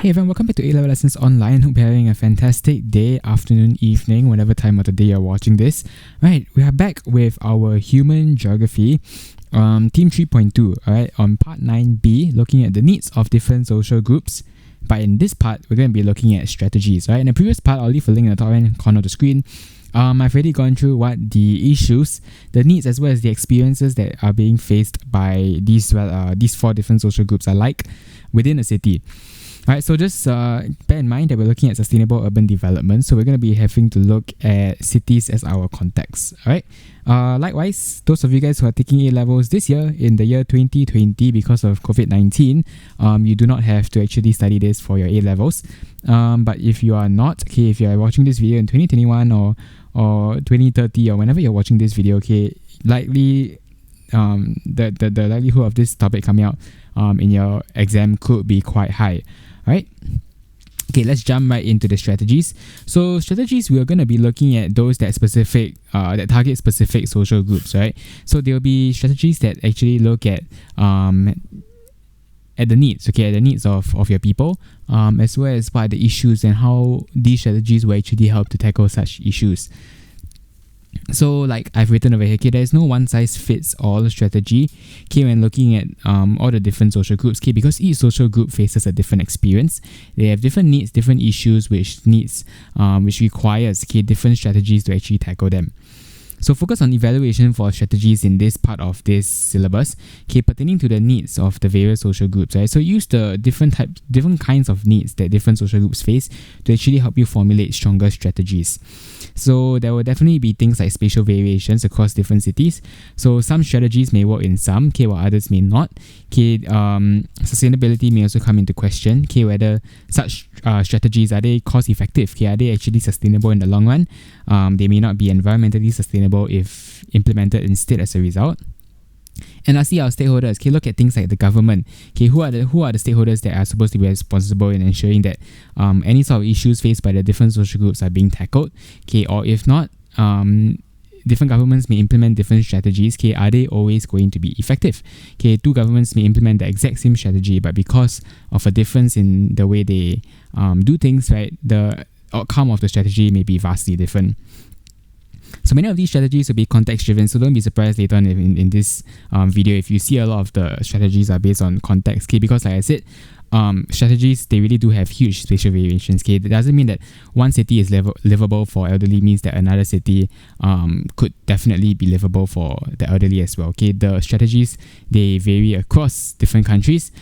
Hey everyone, welcome back to A-Level Lessons Online. Hope you're having a fantastic day, afternoon, evening, whatever time of the day you're watching this. Right, we are back with our Human Geography, Team 3.2, alright, on Part 9b, looking at the needs of different social groups. But in this part, we're going to be looking at strategies, right? In the previous part, I'll leave a link in the top right corner of the screen. I've already gone through what the issues, the needs, as well as the experiences that are being faced by these four different social groups are like within a city. Alright, so just bear in mind that we're looking at sustainable urban development, so we're going to be having to look at cities as our context. Alright, likewise, those of you guys who are taking A-levels this year, in the year 2020, because of COVID-19, you do not have to actually study this for your A-levels. But if you are not, okay, if you are watching this video in 2021 or 2030 or whenever you're watching this video, okay, likely the likelihood of this topic coming out in your exam could be quite high. Right? Okay, let's jump right into the strategies. So strategies, we're going to be looking at those that target specific social groups, right? So there will be strategies that actually look at the needs, okay, at the needs of your people, as well as what are the issues and how these strategies will actually help to tackle such issues. So like I've written over here, okay, there's no one-size-fits-all strategy, okay, when looking at all the different social groups, okay, because each social group faces a different experience. They have different needs, different issues, which requires, okay, different strategies to actually tackle them. So focus on evaluation for strategies in this part of this syllabus, okay, pertaining to the needs of the various social groups, right? So use the different kinds of needs that different social groups face to actually help you formulate stronger strategies. So there will definitely be things like spatial variations across different cities. So some strategies may work in some, okay, while others may not. Okay, sustainability may also come into question, okay, whether such strategies, are they cost effective? Okay, are they actually sustainable in the long run? They may not be environmentally sustainable if implemented instead as a result. And lastly, our stakeholders, okay, look at things like the government. Okay, who are the stakeholders that are supposed to be responsible in ensuring that any sort of issues faced by the different social groups are being tackled? Okay, or if not, different governments may implement different strategies. Okay, are they always going to be effective? Okay, two governments may implement the exact same strategy, but because of a difference in the way they do things, right, the outcome of the strategy may be vastly different. So many of these strategies will be context-driven, so don't be surprised later on in this video if you see a lot of the strategies are based on context, okay? Because like I said, strategies, they really do have huge spatial variations, okay? That doesn't mean that one city is livable for elderly means that another city could definitely be livable for the elderly as well, okay? The strategies, they vary across different countries,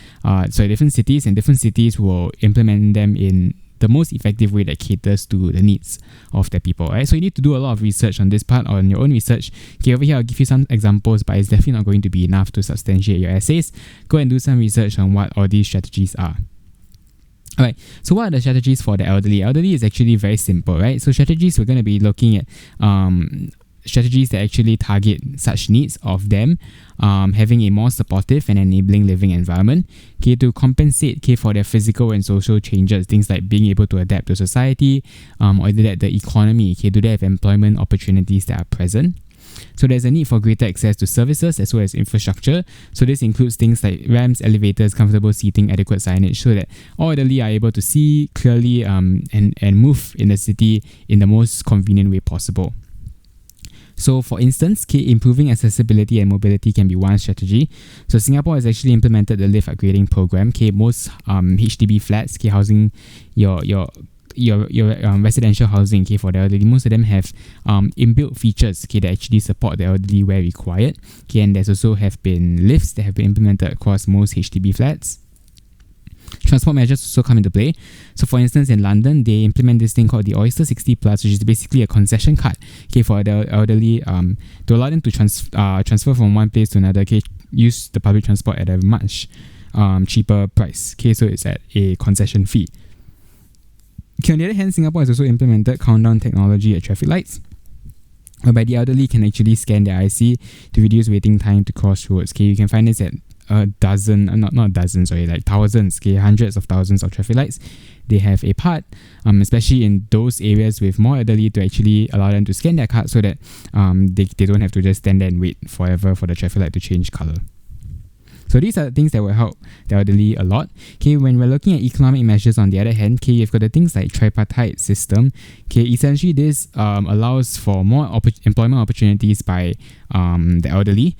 so different cities will implement them in the most effective way that caters to the needs of their people, right? So you need to do a lot of research on this part, on your own research. Okay, over here I'll give you some examples, but it's definitely not going to be enough to substantiate your essays. Go and do some research on what all these strategies are. Alright, so what are the strategies for the elderly? Elderly is actually very simple, right? So strategies, we're going to be looking at strategies that actually target such needs of them, having a more supportive and enabling living environment, okay, to compensate, okay, for their physical and social changes, things like being able to adapt to society, or the economy, okay, do they have employment opportunities that are present? So there's a need for greater access to services as well as infrastructure. So this includes things like ramps, elevators, comfortable seating, adequate signage, so that all elderly are able to see clearly and move in the city in the most convenient way possible. So for instance, okay, improving accessibility and mobility can be one strategy. So Singapore has actually implemented the lift upgrading program. Okay, most HDB flats, okay, housing your residential housing, okay, for the elderly, most of them have inbuilt features, okay, that actually support the elderly where required. Okay, and there's also have been lifts that have been implemented across most HDB flats. Transport measures also come into play. So for instance, in London, they implement this thing called the Oyster 60 Plus, which is basically a concession card, okay, for the elderly, to allow them to transfer from one place to another, okay, use the public transport at a much cheaper price, okay, so it's at a concession fee. Okay, on the other hand, Singapore has also implemented countdown technology at traffic lights, whereby the elderly can actually scan their IC to reduce waiting time to cross roads. Okay, you can find this at thousands, okay, hundreds of thousands of traffic lights. They have a part, especially in those areas with more elderly, to actually allow them to scan their card so that they don't have to just stand there and wait forever for the traffic light to change colour. So these are the things that will help the elderly a lot. Okay, when we're looking at economic measures on the other hand, okay, you've got the things like tripartite system. Okay, essentially this allows for more employment opportunities by the elderly.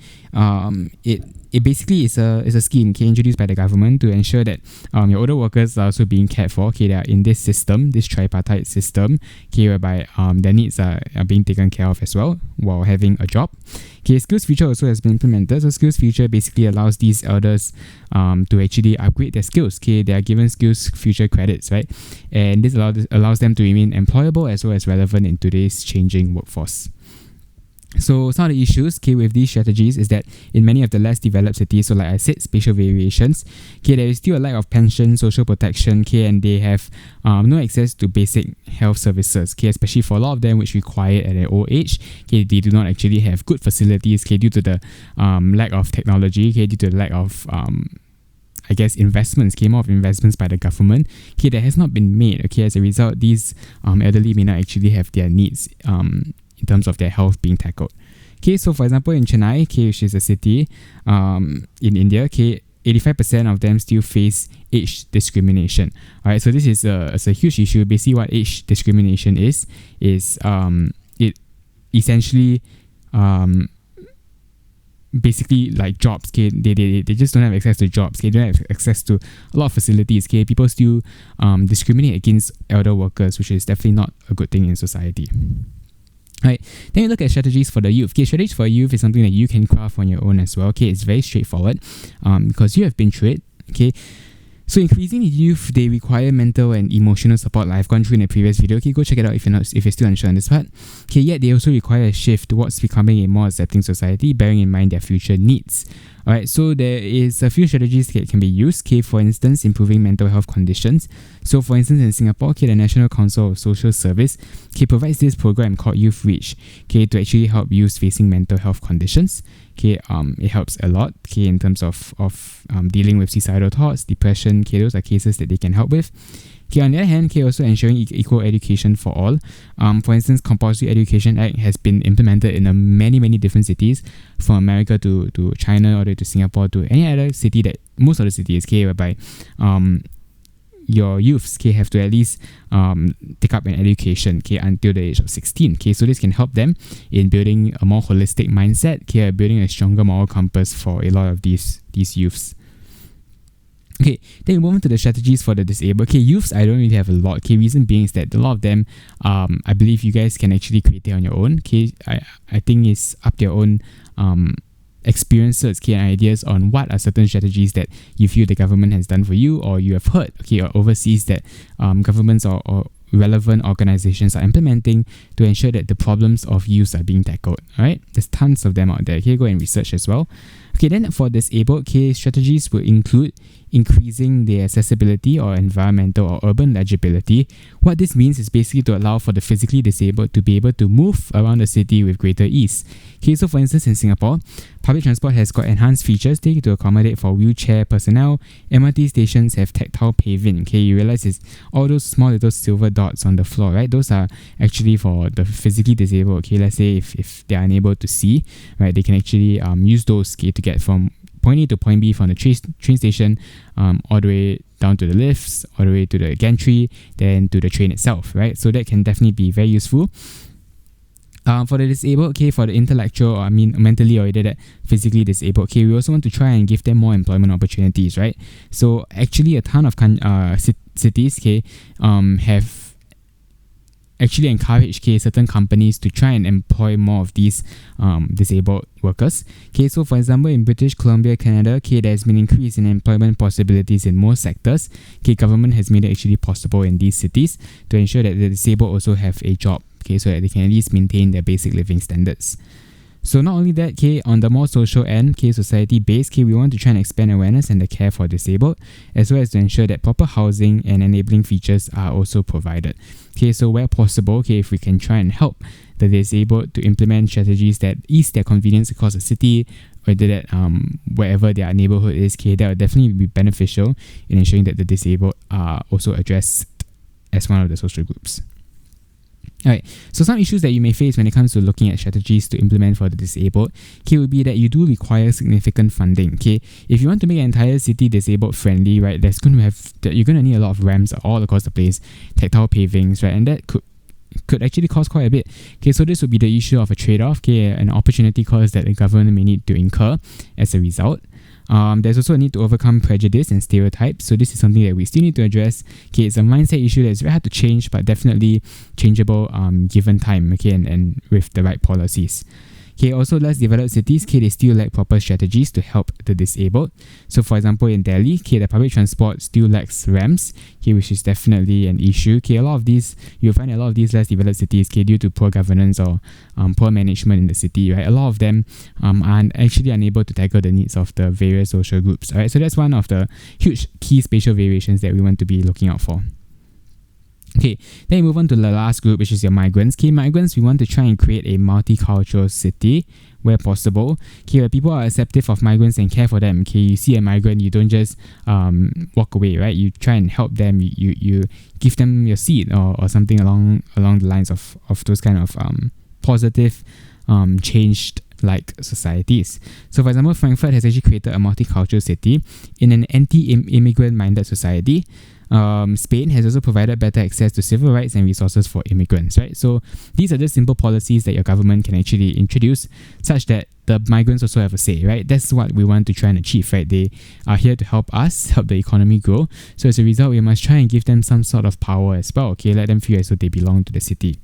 It basically is a scheme, okay, introduced by the government to ensure that your older workers are also being cared for. Okay, they are in this system, this tripartite system, okay, whereby their needs are being taken care of as well while having a job. Okay, Skills Future also has been implemented. So Skills Future basically allows these elders to actually upgrade their skills. Okay, they are given Skills Future credits, right? And this allows them to remain employable as well as relevant in today's changing workforce. So some of the issues, okay, with these strategies is that in many of the less developed cities, so like I said, spatial variations, okay, there is still a lack of pension, social protection, okay, and they have no access to basic health services, okay, especially for a lot of them which require at their old age, okay, they do not actually have good facilities, okay, due to the lack of technology, okay, due to the lack of I guess investments, came off investments by the government, okay, that has not been made, okay, as a result, these elderly may not actually have their needs in terms of their health being tackled. Okay, so for example, in Chennai, okay, which is a city in India, okay, 85% of them still face age discrimination. Alright, so this is a huge issue. Basically, what age discrimination is it essentially basically like jobs, okay, they just don't have access to jobs, okay, they don't have access to a lot of facilities, okay, people still discriminate against elder workers, which is definitely not a good thing in society. Right, then you look at strategies for the youth. Okay, strategies for youth is something that you can craft on your own as well. Okay, it's very straightforward because you have been through it. Okay, so increasingly youth, they require mental and emotional support like I've gone through in a previous video. Okay, go check it out if you're still unsure on this part. Okay, yet they also require a shift towards becoming a more accepting society, bearing in mind their future needs. Alright, so there is a few strategies that can be used. Okay, for instance, improving mental health conditions. So for instance, in Singapore, okay, the National Council of Social Service, okay, provides this program called Youth Reach, okay, to actually help youth facing mental health conditions. Okay, it helps a lot, okay, in terms of dealing with suicidal thoughts, depression, okay, those are cases that they can help with. Okay, on the other hand, okay, also ensuring equal education for all. For instance, Compulsory Education Act has been implemented in many different cities, from America to China, or to Singapore, to any other city, that most of the cities, okay, whereby your youths, okay, have to at least take up an education, okay, until the age of 16. Okay, so this can help them in building a more holistic mindset, okay, building a stronger moral compass for a lot of these youths. Okay, then we move on to the strategies for the disabled. Okay, youths, I don't really have a lot. Okay, reason being is that a lot of them, I believe you guys can actually create it on your own. Okay, I think it's up to your own experiences, okay, and ideas on what are certain strategies that you feel the government has done for you, or you have heard, okay, or overseas that governments or relevant organizations are implementing to ensure that the problems of youth are being tackled. Alright, there's tons of them out there. Okay, go and research as well. Okay, then for disabled, okay, strategies will include increasing the accessibility or environmental or urban legibility. What this means is basically to allow for the physically disabled to be able to move around the city with greater ease. Okay, so for instance, in Singapore, public transport has got enhanced features to accommodate for wheelchair personnel. MRT stations have tactile paving. Okay, you realize it's all those small little silver dots on the floor, right? Those are actually for the physically disabled. Okay, let's say if they are unable to see, right, they can actually use those, okay, to get from point A to point B from the train station, all the way down to the lifts, all the way to the gantry, then to the train itself, right? So that can definitely be very useful. For the disabled, okay, for the intellectual, or mentally or either that physically disabled, okay, we also want to try and give them more employment opportunities, right? So actually a ton of cities, okay, have actually encourage, okay, certain companies to try and employ more of these disabled workers. Okay, so for example, in British Columbia, Canada, okay, there's been an increase in employment possibilities in most sectors. Okay, government has made it actually possible in these cities to ensure that the disabled also have a job, okay, so that they can at least maintain their basic living standards. So not only that, okay, on the more social end, okay, society-based, okay, we want to try and expand awareness and the care for disabled, as well as to ensure that proper housing and enabling features are also provided. Okay, so where possible, okay, if we can try and help the disabled to implement strategies that ease their convenience across the city, whether that wherever their neighborhood is, okay, that will definitely be beneficial in ensuring that the disabled are also addressed as one of the social groups. Alright, so some issues that you may face when it comes to looking at strategies to implement for the disabled, would be that you do require significant funding. If you want to make an entire city disabled friendly, right, you're going to need a lot of ramps all across the place, tactile pavings, right, and that could actually cost quite a bit. So this would be the issue of a trade-off, an opportunity cost that the government may need to incur as a result. There's also a need to overcome prejudice and stereotypes. So this is something that we still need to address. It's a mindset issue that's very hard to change, but definitely changeable given time, and with the right policies. Also less developed cities, they still lack proper strategies to help the disabled. So for example, in Delhi, the public transport still lacks ramps, which is definitely an issue. You'll find a lot of these less developed cities, due to poor governance or poor management in the city, right? A lot of them are actually unable to tackle the needs of the various social groups, right? So that's one of the huge key spatial variations that we want to be looking out for. Then we move on to the last group, which is your migrants. Migrants, we want to try and create a multicultural city where possible. Where people are accepting of migrants and care for them. You see a migrant, you don't just walk away, right? You try and help them. You give them your seat or something along the lines of those kind of positive changed like societies. So for example, Frankfurt has actually created a multicultural city in an anti-immigrant minded society. Spain has also provided better access to civil rights and resources for immigrants, right? So these are just simple policies that your government can actually introduce such that the migrants also have a say, right? That's what we want to try and achieve, right? They are here to help us, help the economy grow. So as a result, we must try and give them some sort of power as well, let them feel as though they belong to the city.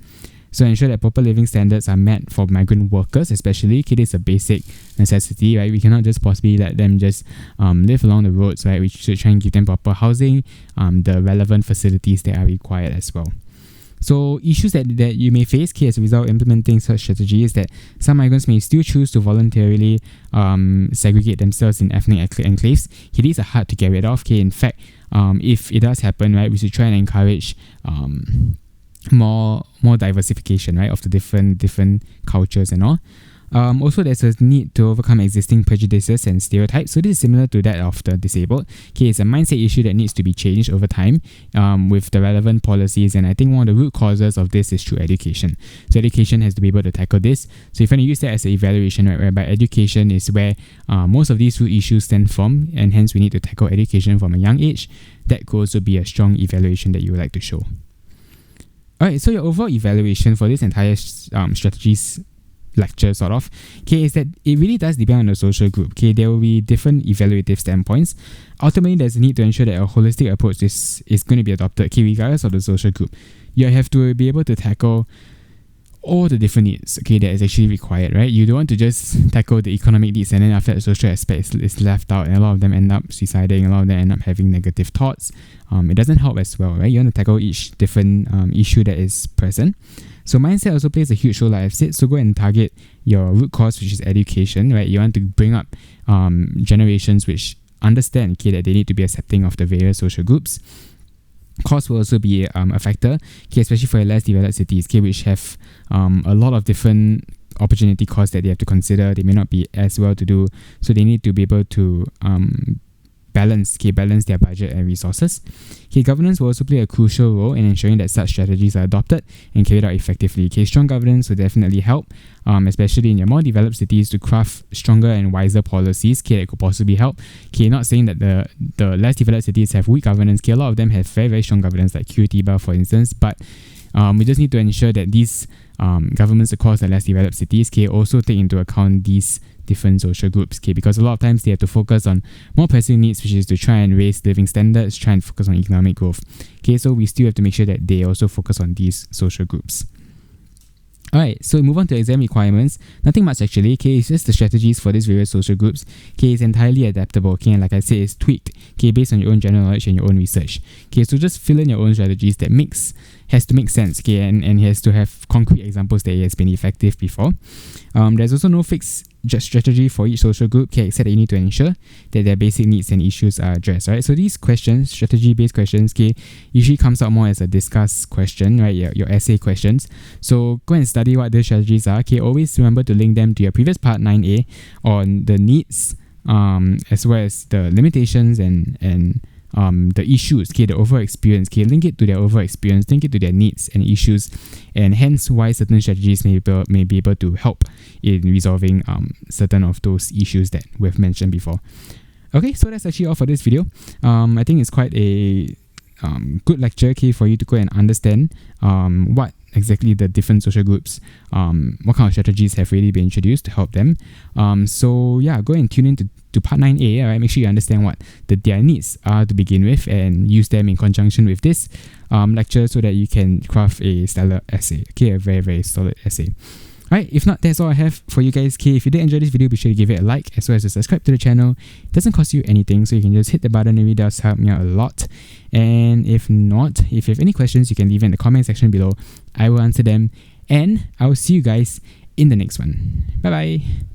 So ensure that proper living standards are met for migrant workers, especially. It is a basic necessity, right? We cannot just possibly let them just live along the roads, right? We should try and give them proper housing, the relevant facilities that are required as well. So issues that you may face as a result of implementing such strategy is that some migrants may still choose to voluntarily segregate themselves in ethnic enclaves. These are hard to get rid of. In fact, if it does happen, right, we should try and encourage more diversification, right, of the different cultures and all. Also, there's a need to overcome existing prejudices and stereotypes. So this is similar to that of the disabled. It's a mindset issue that needs to be changed over time with the relevant policies. And I think one of the root causes of this is through education. So education has to be able to tackle this. So if you want to use that as an evaluation, right, whereby education is where most of these root issues stem from, and hence we need to tackle education from a young age, that could also be a strong evaluation that you would like to show. Alright, so your overall evaluation for this entire strategies lecture is that it really does depend on the social group. There will be different evaluative standpoints. Ultimately, there's a need to ensure that a holistic approach is going to be adopted, regardless of the social group. You have to be able to tackle all the different needs, that is actually required, right? You don't want to just tackle the economic needs and then after that social aspect is left out, and a lot of them end up suiciding, a lot of them end up having negative thoughts. It doesn't help as well, right? You want to tackle each different issue that is present. So mindset also plays a huge role, like I've said. So go and target your root cause, which is education, right? You want to bring up generations which understand that they need to be accepting of the various social groups. Cost will also be a factor, especially for less developed cities, which have a lot of different opportunity costs that they have to consider. They may not be as well to do, so they need to be able to balance their budget and resources. Governance will also play a crucial role in ensuring that such strategies are adopted and carried out effectively. Strong governance will definitely help, especially in your more developed cities, to craft stronger and wiser policies that could possibly help. Not saying that the less developed cities have weak governance. A lot of them have very, very strong governance, like Curitiba, for instance, but we just need to ensure that these governments across the less developed cities also take into account these different social groups, because a lot of times they have to focus on more pressing needs, which is to try and raise living standards, try and focus on economic growth. So we still have to make sure that they also focus on these social groups. Alright, so we move on to exam requirements. Nothing much actually. It's just the strategies for these various social groups. It's entirely adaptable. And like I said, it's tweaked. Based on your own general knowledge and your own research. So just fill in your own strategies that has to make sense. And has to have concrete examples that it has been effective before. There's also no fixed strategy for each social group, except that you need to ensure that their basic needs and issues are addressed, right? So these questions, strategy-based questions, usually comes out more as a discuss question, right? Your essay questions. So go and study what these strategies are. Always remember to link them to your previous part 9A on the needs, as well as the limitations and the issues, okay, the overall experience, okay, link it to their overall experience, link it to their needs and issues, and hence why certain strategies may be able to help in resolving certain of those issues that we've mentioned before. Okay, so that's actually all for this video. I think it's quite a good lecture, okay, for you to go and understand what exactly the different social groups, what kind of strategies have really been introduced to help them. So yeah, go and tune in to part 9a, alright, make sure you understand what their needs are to begin with and use them in conjunction with this lecture so that you can craft a stellar essay, okay, a very, very solid essay. Alright, if not, that's all I have for you guys. Okay, if you did enjoy this video, be sure to give it a like as well as to subscribe to the channel. It doesn't cost you anything, so you can just hit the button. It really does help me out a lot. And if not, if you have any questions, you can leave it in the comment section below. I will answer them, and I will see you guys in the next one. Bye bye.